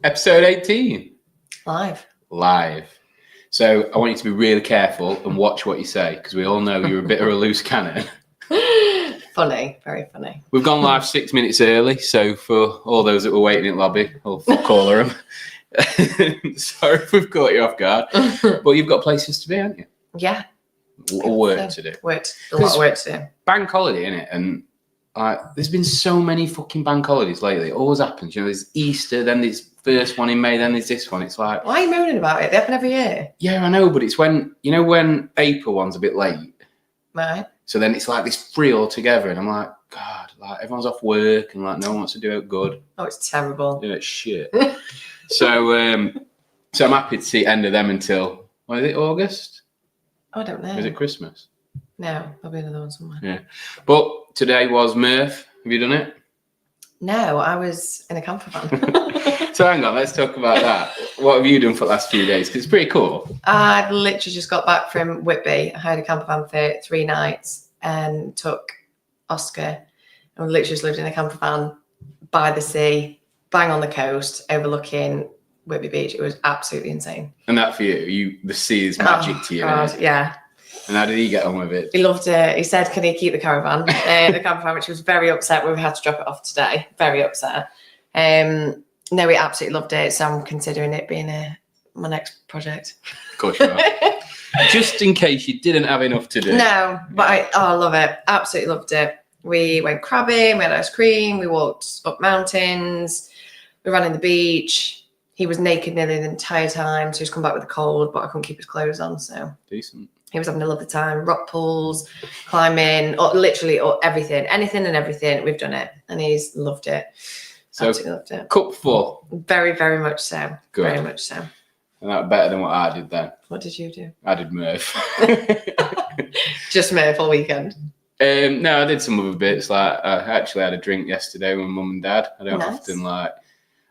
Episode 18. Live. So I want you to be really careful and watch what you say, because we all know you're a bit of a loose cannon. Funny, very funny. We've gone live 6 minutes early, so for all those that were waiting in lobby, I'll call them. Sorry if we've caught you off guard, but you've got places to be, haven't you? Yeah. Work to do. A lot of work to do. Bank holiday, innit? And there's been so many fucking bank holidays lately. It always happens. You know, there's Easter, then there's first one in May, then there's this one. It's like, why are you moaning about it? They happen every year. Yeah, I know, but it's when April one's a bit late. Right. So then it's like this free altogether, and I'm like, God, like everyone's off work and like no one wants to do it good. Oh, it's terrible. Yeah, it's shit. So I'm happy to see end of them until, what is it, August? Oh, I don't know. Is it Christmas? No, there'll be another one somewhere. Yeah. But today was Murph. Have you done it? No, I was in a camper van. So hang on, let's talk about that. What have you done for the last few days? Because it's pretty cool. I've literally just got back from Whitby. I hired a camper van for 3 nights and took Oscar. And we literally just lived in a camper van by the sea, bang on the coast, overlooking Whitby Beach. It was absolutely insane. And that for you, the sea is magic to you. God, yeah. And how did he get on with it? He loved it. He said, can he keep the caravan? The camper van, which he was very upset when we had to drop it off today. Very upset. No, he absolutely loved it. So I'm considering it being my next project. Of course you are. Just in case you didn't have enough to do. No, but I love it. Absolutely loved it. We went crabbing, we had ice cream, we walked up mountains, we ran in the beach. He was naked nearly the entire time, so he's come back with a cold, but I couldn't keep his clothes on, so. Decent. He was having a lovely time. Rock pools, climbing, or literally everything. Anything and everything, we've done it. And he's loved it. So, absolutely loved it. Cup full. Very, very much so. Good. Very much so. And that was better than what I did then. What did you do? I did Murph. Just Murph all weekend? No, I did some other bits. Like I actually had a drink yesterday with mum and dad. I don't often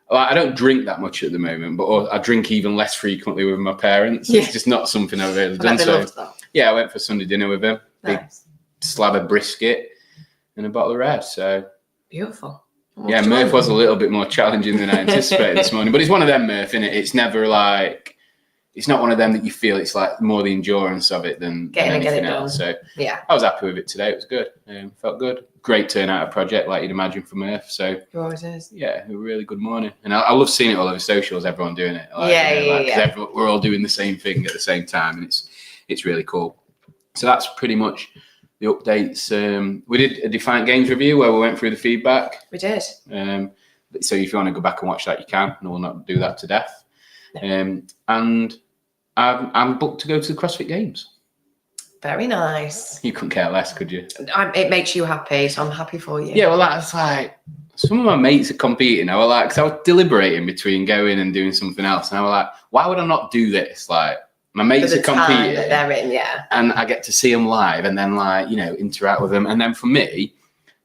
I don't drink that much at the moment, but I drink even less frequently with my parents. Yeah. It's just not something I've really done. So yeah, I went for Sunday dinner with them. Nice. Big slab of brisket and a bottle of red. So beautiful. Yeah, Murph was a little bit more challenging than I anticipated this morning, but it's one of them, Murph, innit? It's never like, it's not one of them that you feel, it's like more the endurance of it than anything else. So yeah, I was happy with it today. It was good. Felt good. Great turnout of project, like you'd imagine for Murph. So it always is. Yeah, a really good morning. And I love seeing it all over socials, everyone doing it. Like, we're all doing the same thing at the same time, and it's really cool. So that's pretty much the updates. We did a Defiant Games review where we went through the feedback. We did. So if you want to go back and watch that, you can, and we'll not do that to death. No. And I'm booked to go to the CrossFit Games. Very nice. You couldn't care less, could you? It makes you happy, so I'm happy for you. Yeah, well, that's like, some of my mates are competing. I was like, because I was deliberating between going and doing something else. And I was like, why would I not do this? Like, my mates are competing. That they're in, yeah. And I get to see them live and then, like, interact with them. And then for me,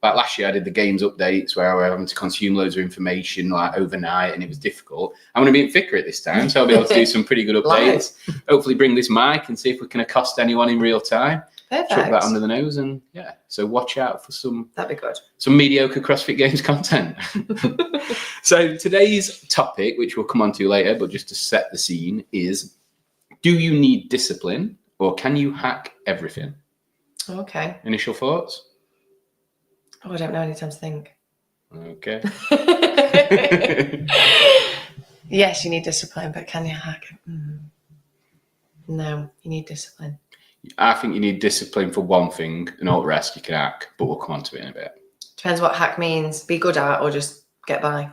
like last year, I did the games updates where I was having to consume loads of information like overnight, and it was difficult. I'm going to be in Thicker at this time, so I'll be able to do some pretty good updates. Hopefully, bring this mic and see if we can accost anyone in real time. Perfect. Chuck that under the nose, and yeah. So watch out for some. That'd be good. Some mediocre CrossFit Games content. So today's topic, which we'll come on to later, but just to set the scene, is: do you need discipline, or can you hack everything? Okay. Initial thoughts. Oh, I don't know any time to think. Okay. Yes, you need discipline, but can you hack it? No, you need discipline. I think you need discipline for one thing, and all the rest you can hack, but we'll come on to it in a bit. Depends what hack means. Be good at or just get by.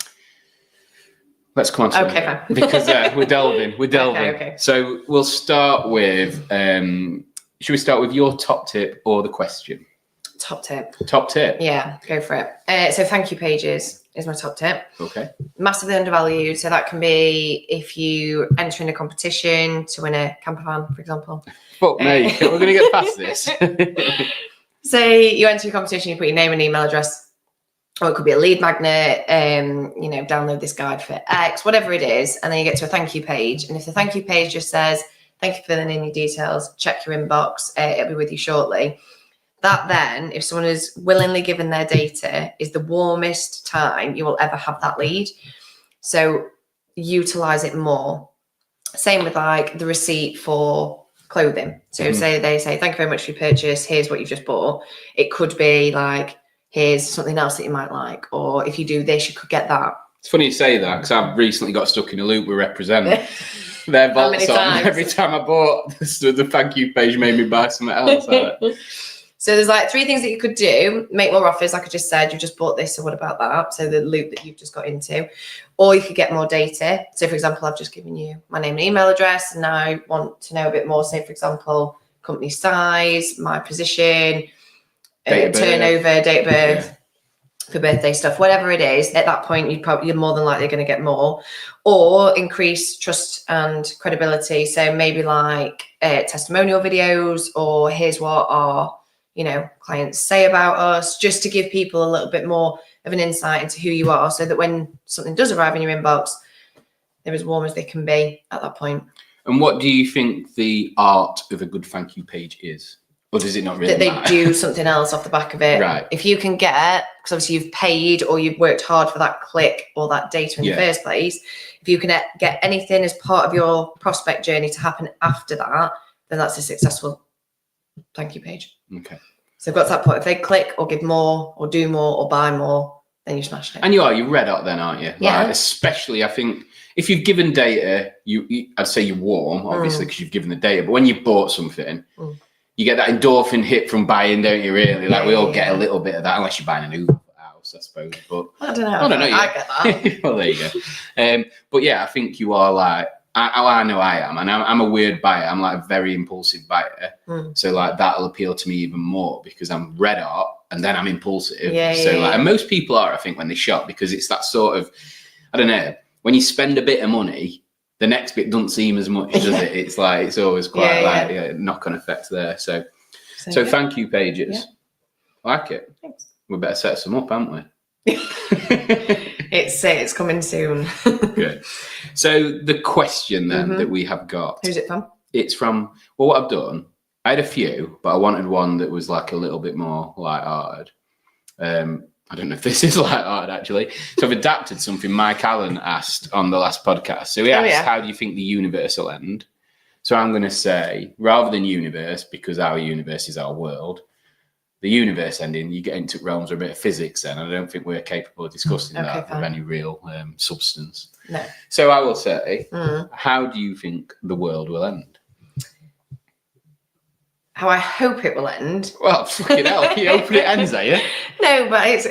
Let's come on to it. Fine. Because we're delving. Okay. So we'll start with, should we start with your top tip or the question? Top tip. Top tip? Yeah, go for it. So thank you pages is my top tip. Okay. Massively undervalued. So that can be if you enter in a competition to win a camper van, for example. Fuck me. We're going to get past this. Say you enter a competition, you put your name and email address, or it could be a lead magnet, download this guide for X, whatever it is. And then you get to a thank you page. And if the thank you page just says, thank you for filling in your details, check your inbox, it'll be with you shortly. That then, if someone is willingly given their data, is the warmest time you will ever have that lead. So utilize it more. Same with like the receipt for clothing. So say they say, thank you very much for your purchase. Here's what you've just bought. It could be like, here's something else that you might like. Or if you do this, you could get that. It's funny you say that because I've recently got stuck in a loop with Represent. Their vaults on. Every time I bought the thank you page made me buy something else. So there's like 3 things that you could do. Make more offers, like I just said. You've just bought this, so what about that? So the loop that you've just got into. Or you could get more data. So for example, I've just given you my name and email address, and now I want to know a bit more. Say for example, company size, my position, turnover, date of birth, for birthday stuff, whatever it is. At that point, you're more than likely going to get more. Or increase trust and credibility. So maybe like testimonial videos, or here's what our clients say about us, just to give people a little bit more of an insight into who you are, so that when something does arrive in your inbox, they're as warm as they can be at that point. And what do you think the art of a good thank you page is? Or does it not really that they do something else off the back of it? Right. If you can get, because obviously you've paid or you've worked hard for that click or that data in the first place, if you can get anything as part of your prospect journey to happen after that, then that's a successful thank you page. Okay. So I've got to that point. If they click or give more or do more or buy more, then you smashed it. And you're red hot then, aren't you? Yeah. Like, especially, I think, if you've given data, I'd say you're warm, obviously, because you've given the data. But when you've bought something, you get that endorphin hit from buying, don't you, really? Like, we all get a little bit of that, unless you're buying a new house, I suppose. But I don't know. I get that. Well, there you go. But yeah, I think you are like, I know I am, and I'm a weird buyer. I'm like a very impulsive buyer. So like that'll appeal to me even more because I'm red hot and then I'm impulsive. And most people are, I think, when they shop, because it's that sort of, I don't know, when you spend a bit of money, the next bit doesn't seem as much, does it? It's like, it's always quite knock-on effects there. So thank you pages. Yeah. I like it. Thanks. We better set some up, haven't we? It's coming soon. Good. So the question then that we have got. Who's it from? It's from, well, what I've done, I had a few, but I wanted one that was like a little bit more light-hearted. I don't know if this is light-hearted, actually. So I've adapted something Mike Allen asked on the last podcast. So he asked, how do you think the universe will end? So I'm going to say, rather than universe, because our universe is our world, the universe ending, you get into realms of a bit of physics then. I don't think we're capable of discussing that with any real substance. No. So I will say, how do you think the world will end? How I hope it will end. Well, fucking hell, you hoping it ends, are you? No, but it's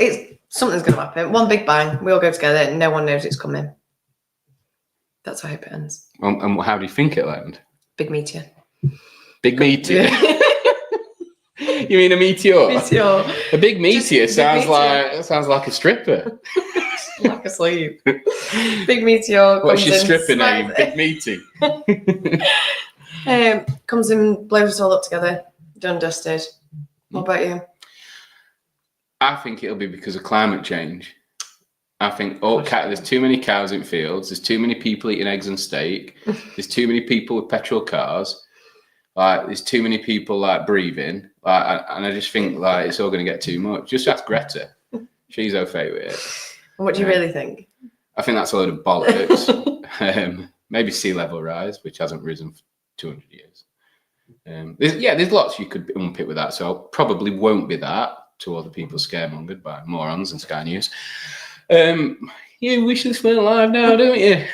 something's going to happen. One big bang, we all go together and no one knows it's coming. That's how I hope it ends. And how do you think it'll end? Big meteor. Big meteor? You mean a meteor? Meteor. A big meteor sounds like a stripper. Like a sleeve. Big meteor. What's your stripper name? Big Meaty. Comes and blows us all up together. Done, dusted. What about you? I think it'll be because of climate change. I think there's too many cows in fields. There's too many people eating eggs and steak. There's too many people with petrol cars. Like, there's too many people like breathing. And I just think like it's all going to get too much. Just ask Greta. She's okay with it. What do you really think? I think that's a load of bollocks. Maybe sea level rise, which hasn't risen for 200 years. There's lots you could unpick with that. So probably won't be that to other people scaremongered by morons and Sky News. You wish this were alive now, don't you?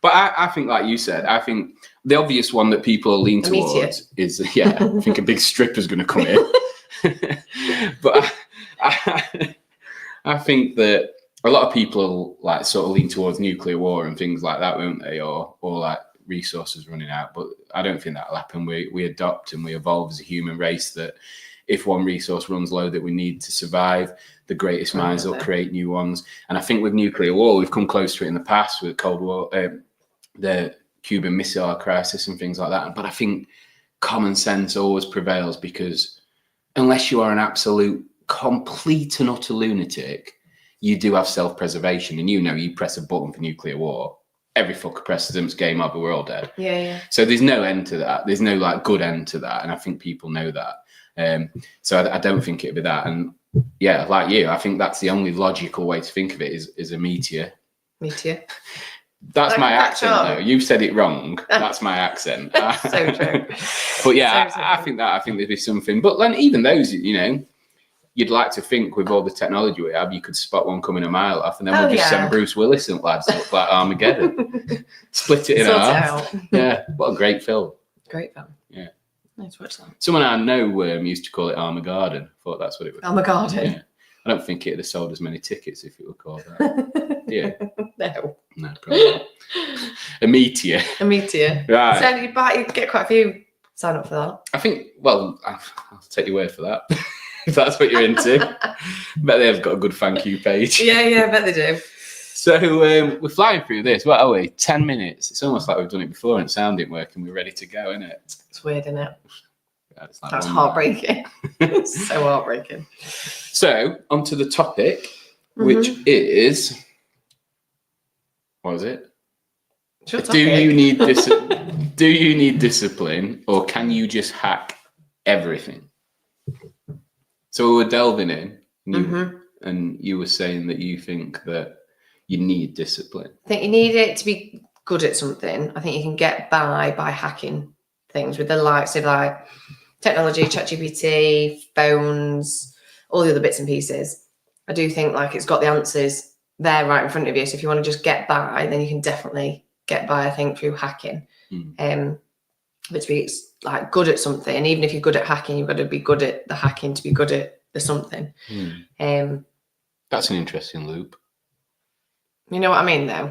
But I think, like you said, I think the obvious one that people lean towards is, I think a big stripper's going to come in. But I think that a lot of people like sort of lean towards nuclear war and things like that, won't they? Or like resources running out. But I don't think that'll happen. We adopt and we evolve as a human race that if one resource runs low that we need to survive, the greatest minds will create new ones. And I think with nuclear war, we've come close to it in the past with the Cold War, the Cuban Missile Crisis and things like that. But I think common sense always prevails, because unless you are an absolute complete and utter lunatic, you do have self-preservation. And you press a button for nuclear war, every fucker presses them, it's game over, we're all dead. Yeah. So there's no end to that. There's no like good end to that. And I think people know that. So I don't think it'd be that. And like you, I think that's the only logical way to think of it is a meteor. Meteor. That's my catch accent, on. though. You've said it wrong. That's my accent. So true. But yeah, So I think there'd be something. But then even those, you know, you'd like to think with all the technology we have, you could spot one coming a mile off, and then we'll just send Bruce Willis and lads that look like Armageddon. Split it in half. Yeah, what a great film. Great film. Yeah. Nice to watch that. Someone I know used to call it Armageddon. Thought that's what it was. Armageddon. Yeah. I don't think it'd have sold as many tickets if it were called that. Yeah. No, probably not. A meteor. A meteor. Right. So you get quite a few sign up for that. I think, well, I'll take your word for that. If that's what you're into. Bet they've got a good thank you page. Yeah, I bet they do. So we're flying through this. What are we? 10 minutes. It's almost like we've done it before and sound didn't work and we're ready to go, isn't it? It's weird, isn't it? Yeah, it's like that's heartbreaking. So heartbreaking. So, onto the topic, which is, what is it? Do you need discipline, or can you just hack everything? So we're delving in, and you were saying that you think that you need discipline. I think you need it to be good at something. I think you can get by hacking things with the likes of like technology, ChatGPT, phones, all the other bits and pieces. I do think like it's got the answers there right in front of you. So if you want to just get by, then you can definitely get by, I think, through hacking. But to be like good at something, even if you're good at hacking, you've got to be good at the hacking to be good at the something. That's an interesting loop. You know what I mean, though?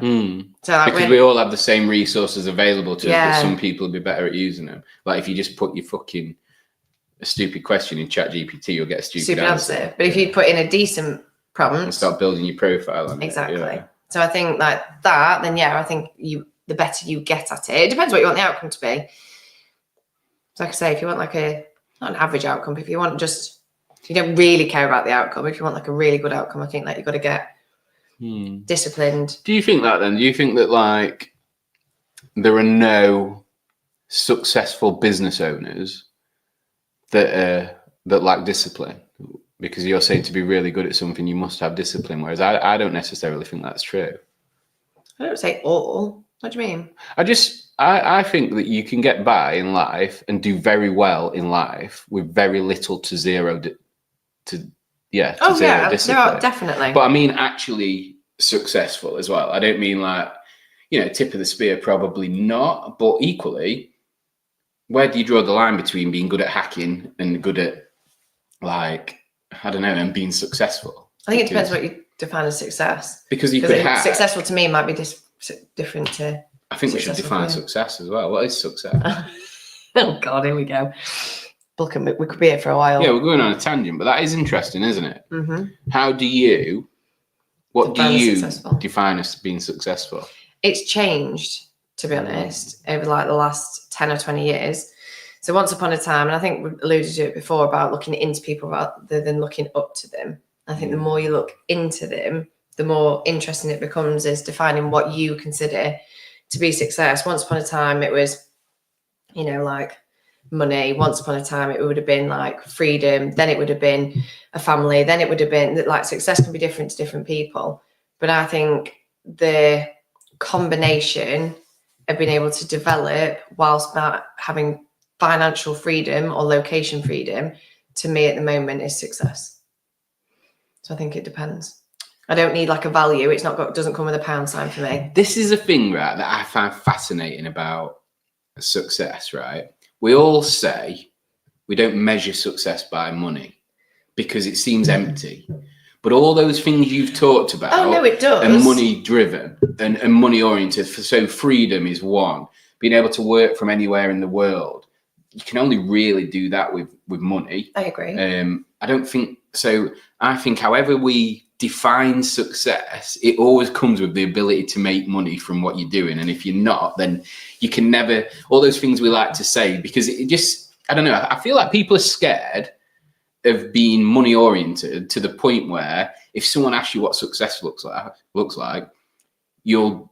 So like because we all have the same resources available to us, but some people will be better at using them. Like if you just put your fucking a stupid question in ChatGPT, you'll get a stupid answer. But if you put in a decent prompt and start building your profile on exactly. Yeah. So I think like that, then I think the better you get at it. It depends what you want the outcome to be. So like I say, if you want like not an average outcome, but if you want if you don't really care about the outcome, if you want like a really good outcome, I think that you've got to get disciplined. Do you think that then? Do you think that like there are no successful business owners that lack discipline? Because you're saying to be really good at something, you must have discipline. Whereas I don't necessarily think that's true. I don't say all. What do you mean? I think that you can get by in life and do very well in life with very little to zero discipline. There are definitely. But I mean actually successful as well. I don't mean like, tip of the spear, probably not. But equally, where do you draw the line between being good at hacking and good at like, I don't know, and being successful? I think it depends what you define as success. Because you could hack. Successful to me might be different to. I think we should define success as well. What is success? Oh God, here we go. We could be here for a while. Yeah, we're going on a tangent, but that is interesting, isn't it? What do you define as being successful? It's changed, to be honest, over like the last 10 or 20 years. So once upon a time, and I think we alluded to it before about looking into people rather than looking up to them. I think the more you look into them, the more interesting it becomes as defining what you consider to be success. Once upon a time, it was, like money. Once upon a time, it would have been like freedom. Then it would have been a family. Then it would have been like success can be different to different people. But I think the combination of being able to develop whilst not having financial freedom or location freedom, to me at the moment is success. So I think it depends. I don't need like a value. Doesn't come with a pound sign for me. This is a thing, right, that I find fascinating about success, right? We all say we don't measure success by money because it seems empty. But all those things you've talked about it does. And money driven and money oriented. So freedom is one. Being able to work from anywhere in the world. You can only really do that with money. I agree. I don't think so. I think however we define success, it always comes with the ability to make money from what you're doing. And if you're not, then you can never, all those things we like to say, because it just, I don't know. I feel like people are scared of being money oriented to the point where if someone asks you what success looks like, you'll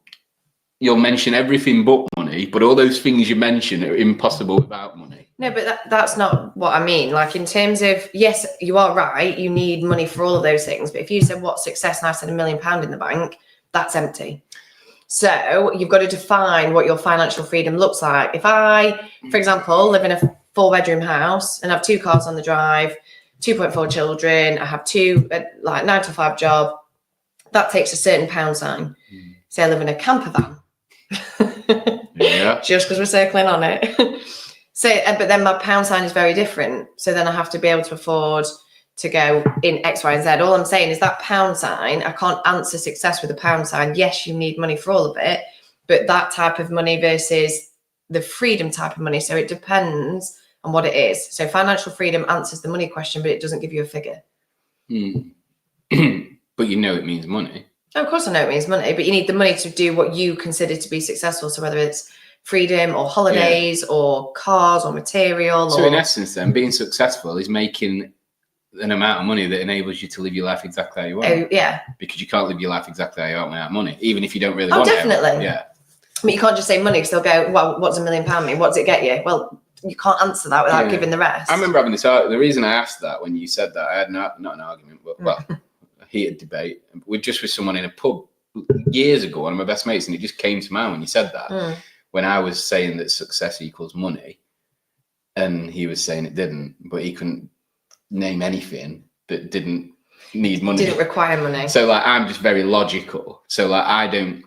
mention everything but money, but all those things you mention are impossible without money. No, but that's not what I mean. Like in terms of, yes, you are right. You need money for all of those things. But if you said what success and I said £1 million in the bank, that's empty. So you've got to define what your financial freedom looks like. If I, for example, live in a 4-bedroom house and have 2 cars on the drive, 2.4 children, I have 2 like 9 to 5 job, that takes a certain pound sign. Say I live in a camper van. Yeah. Just because we're circling on it. So, but then my pound sign is very different. So then I have to be able to afford to go in X, Y, and Z. All I'm saying is that pound sign, I can't answer success with a pound sign. Yes, you need money for all of it, but that type of money versus the freedom type of money. So it depends on what it is. So financial freedom answers the money question, but it doesn't give you a figure. But you know it means money. Oh, of course I know it means money, but you need the money to do what you consider to be successful. So whether it's freedom or holidays or cars or material. So in essence then, being successful is making an amount of money that enables you to live your life exactly how you want. Oh, yeah. Because you can't live your life exactly how you want without money, even if you don't really want it. Oh, definitely. Yeah. But you can't just say money because they'll go, well, what's £1 million mean? What does it get you? Well, you can't answer that without giving the rest. I remember having this argument. The reason I asked that when you said that, I had not an argument, but a heated debate with someone in a pub years ago, one of my best mates, and it just came to mind when you said that. When I was saying that success equals money, and he was saying it didn't, but he couldn't name anything that didn't need money. Didn't require money. So like, I'm just very logical. So like, I don't,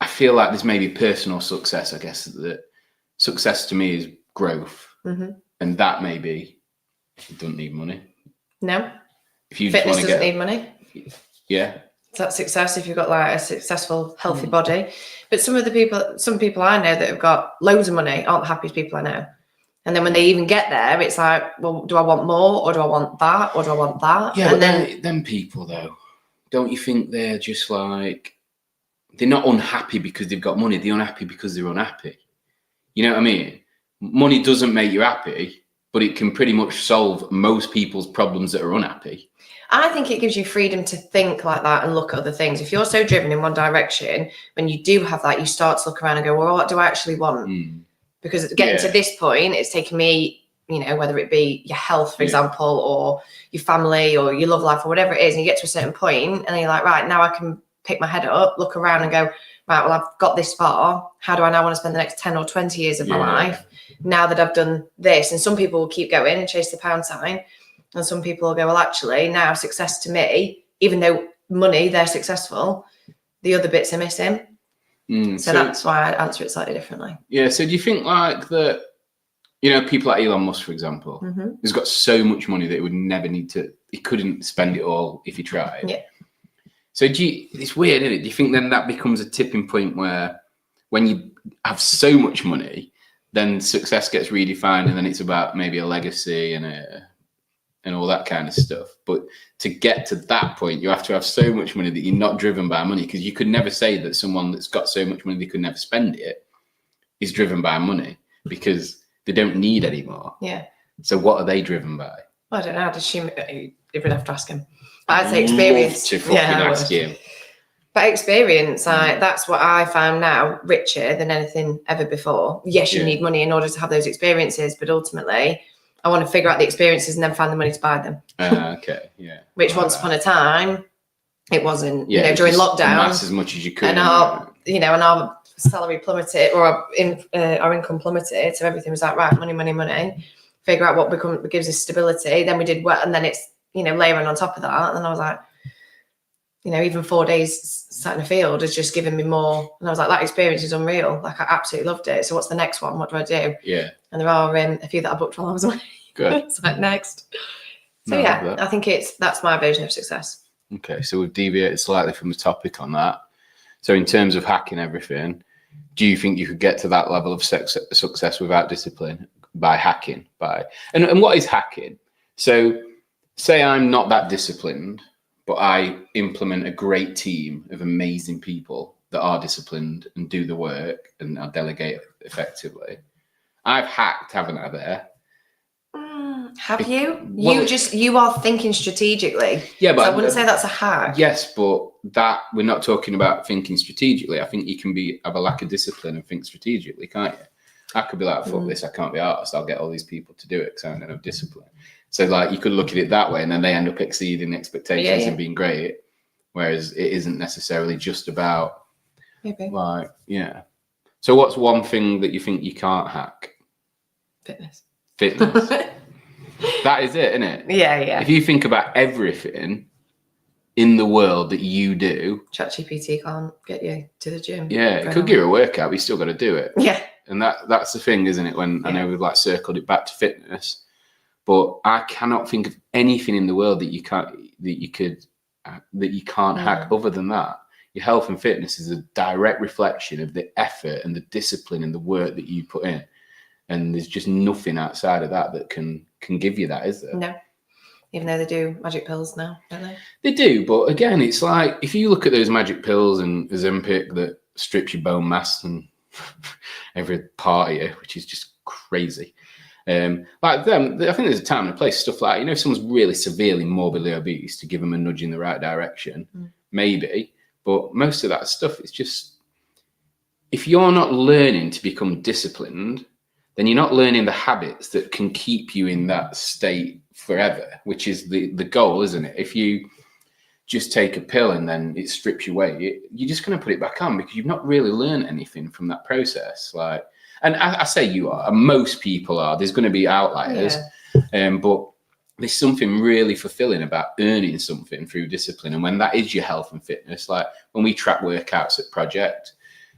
I feel like there's maybe personal success. I guess that success to me is growth, and that maybe don't need money. No. If you Fitness just want to need money. Yeah. That's success if you've got like a successful, healthy body. But some people I know that have got loads of money aren't the happiest people I know. And then when they even get there, it's like, well, do I want more, or do I want that, or do I want that? Yeah, and but then people though, don't you think they're just like, they're not unhappy because they've got money, they're unhappy because they're unhappy. You know what I mean? Money doesn't make you happy, but it can pretty much solve most people's problems that are unhappy. I think it gives you freedom to think like that and look at other things. If you're so driven in one direction, when you do have that, you start to look around and go, well, what do I actually want? Because getting to this point, it's taken me, whether it be your health, for example, or your family or your love life or whatever it is, and you get to a certain point and then you're like, right, now I can pick my head up, look around and go, right, well, I've got this far. How do I now want to spend the next 10 or 20 years of my life now that I've done this? And some people will keep going and chase the pound sign. And some people will go, well, actually, now success to me, even though money, they're successful, the other bits are missing. So that's why I answer it slightly differently. Yeah. So do you think like that, people like Elon Musk, for example, has got so much money that he would never need to, he couldn't spend it all if he tried. Yeah. So it's weird, isn't it? Do you think then that becomes a tipping point where when you have so much money, then success gets redefined and then it's about maybe a legacy and all that kind of stuff. But to get to that point, you have to have so much money that you're not driven by money, because you could never say that someone that's got so much money they could never spend it is driven by money, because they don't need any more. Yeah. So what are they driven by? I don't know. I'd assume you would have to ask him. I'd say experience. To fucking ask him. But experience, that's what I found now, richer than anything ever before. Yes, you need money in order to have those experiences, but ultimately, I want to figure out the experiences and then find the money to buy them. Okay, yeah. Which once upon a time, it wasn't. During lockdown, amass as much as you could, and our salary plummeted, or our income plummeted, so everything was like, right, money. Figure out what gives us stability. Then we did well, and then it's layering on top of that. And then I was like, even 4 days sat in a field has just given me more. And I was like, that experience is unreal. Like, I absolutely loved it. So what's the next one? What do I do? Yeah. And there are a few that I booked while I was away. Good. It's like next. So I think that's my version of success. Okay, so we've deviated slightly from the topic on that. So in terms of hacking everything, do you think you could get to that level of success without discipline by hacking? And what is hacking? So say I'm not that disciplined, but I implement a great team of amazing people that are disciplined and do the work, and I delegate effectively. I've hacked, haven't I, there? Have you? You are thinking strategically. Yeah, but so I wouldn't say that's a hack. Yes, but that we're not talking about thinking strategically. I think you can have a lack of discipline and think strategically, can't you? I could be like, fuck this, I can't be arsed. I'll get all these people to do it because I don't have discipline. So like you could look at it that way, and then they end up exceeding expectations and being great. Whereas it isn't necessarily just about Maybe. Like, yeah. So what's one thing that you think you can't hack? Fitness. That is it, isn't it? Yeah. If you think about everything in the world that you do, ChatGPT can't get you to the gym. Yeah, it could give you a workout, but you still got to do it. Yeah. And that's the thing, isn't it? When I know we've like circled it back to fitness, but I cannot think of anything in the world that you can't hack other than that. Your health and fitness is a direct reflection of the effort and the discipline and the work that you put in. And there's just nothing outside of that can give you that, is there? No. Even though they do magic pills now, don't they? They do, but again, it's like if you look at those magic pills and Ozempic that strips your bone mass and every part of you, which is just crazy. Like them, I think there's a time and a place, stuff like, if someone's really severely morbidly obese, to give them a nudge in the right direction, maybe. But most of that stuff, it's just, if you're not learning to become disciplined, then you're not learning the habits that can keep you in that state forever, which is the goal, isn't it? If you just take a pill and then it strips you away, you're just going to put it back on because you've not really learned anything from that process. Like, and I say you are, and most people are. There's going to be outliers, but there's something really fulfilling about earning something through discipline. And when that is your health and fitness, like when we track workouts at Project,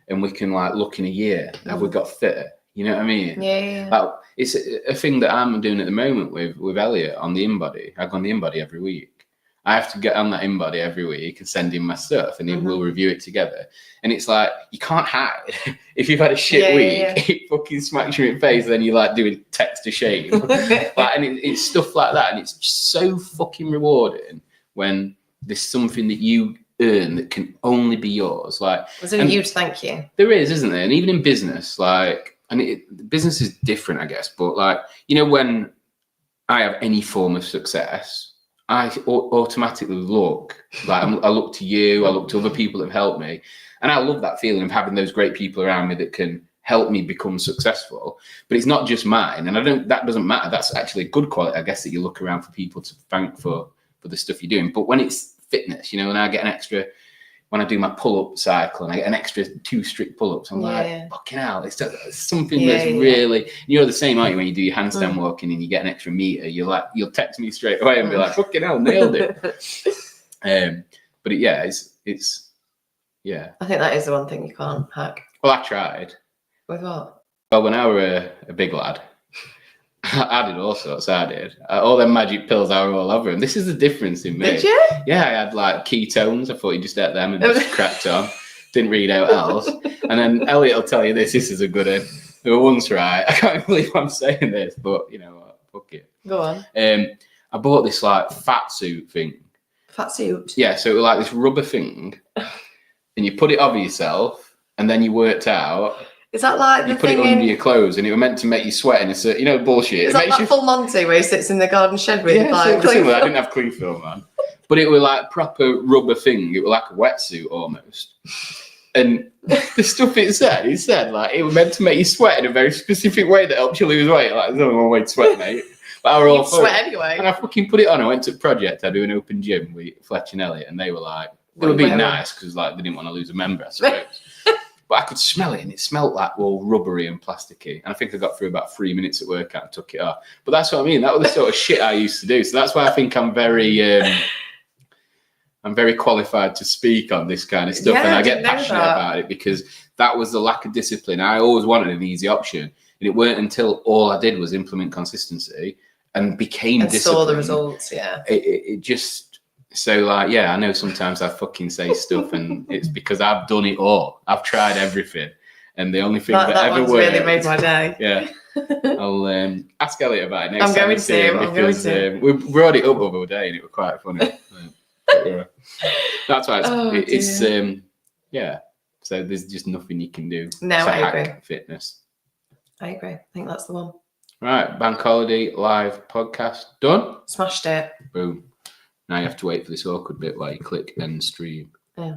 and we can like look in a year, have we got fitter? You know what I mean? Yeah. Like, it's a thing that I'm doing at the moment with Elliot on the InBody. I go on the InBody every week. I have to get on that InBody every week and send him my stuff, and we'll review it together. And it's like, you can't hide. If you've had a shit week, it fucking smacks you in the face, and then you're like doing text to shame. And it's stuff like that. And it's just so fucking rewarding when there's something that you earn that can only be yours. Like, there's a huge thank you. There is, isn't there? And even in business, like, and business is different, I guess. But like, when I have any form of success, I automatically look, like I look to you, I look to other people that have helped me. And I love that feeling of having those great people around me that can help me become successful. But it's not just mine. And that doesn't matter. That's actually a good quality, I guess, that you look around for people to thank for the stuff you're doing. But when it's fitness, and I get an extra, when I do my pull-up cycle and I get an extra 2 strict pull-ups, I'm like, fucking hell, it's something that's really, you're the same, aren't you? When you do your handstand walking and you get an extra meter, you'll text me straight away and be like, fucking hell, nailed it. But it's I think that is the one thing you can't hack. Well, I tried. With what? Well, when I were a big lad, I did all sorts. All them magic pills, I were all over them. This is the difference in me. Did you? Yeah, I had like ketones. I thought you just ate them and just cracked on. Didn't read out else. And then Elliot will tell you this. This is a good one. There were once, right? I can't believe I'm saying this, but you know what? Fuck it. Go on. I bought this like fat suit thing. Fat suit? Yeah, so it was like this rubber thing, and you put it over yourself, and then you worked out. Is that like you put it under your clothes, and it was meant to make you sweat in a bullshit. Is that full Monty where he sits in the garden shed with like clean film? I didn't have clean film, man. But it was like proper rubber thing. It was like a wetsuit almost. And the stuff it said like it was meant to make you sweat in a very specific way that helps you lose weight. Like there's only one way to sweat, mate. But I were all sweat anyway. And I fucking put it on. I went to Project. I do an open gym with Fletch and Elliot, and they were like, they were being nice because like they didn't want to lose a member, I suppose. But I could smell it, and it smelled like all rubbery and plasticky. And I think I got through about 3 minutes at workout and took it off. But that's what I mean. That was the sort of shit I used to do. So that's why I think I'm very qualified to speak on this kind of stuff. And I get passionate about it because that was the lack of discipline. I always wanted an easy option. And it weren't until all I did was implement consistency and became disciplined. Saw the results, It just... So like, I know sometimes I fucking say stuff and it's because I've done it all. I've tried everything. And the only thing that ever worked... really made my day. Yeah. I'll ask Elliot about it next time. I'm going to him because we brought it up the other day and it was quite funny. That's why it's so there's just nothing you can do to hack fitness. I agree. I think that's the one. Right, Bank Holiday live podcast done. Smashed it. Boom. Now you have to wait for this awkward bit while you click end stream. Yeah.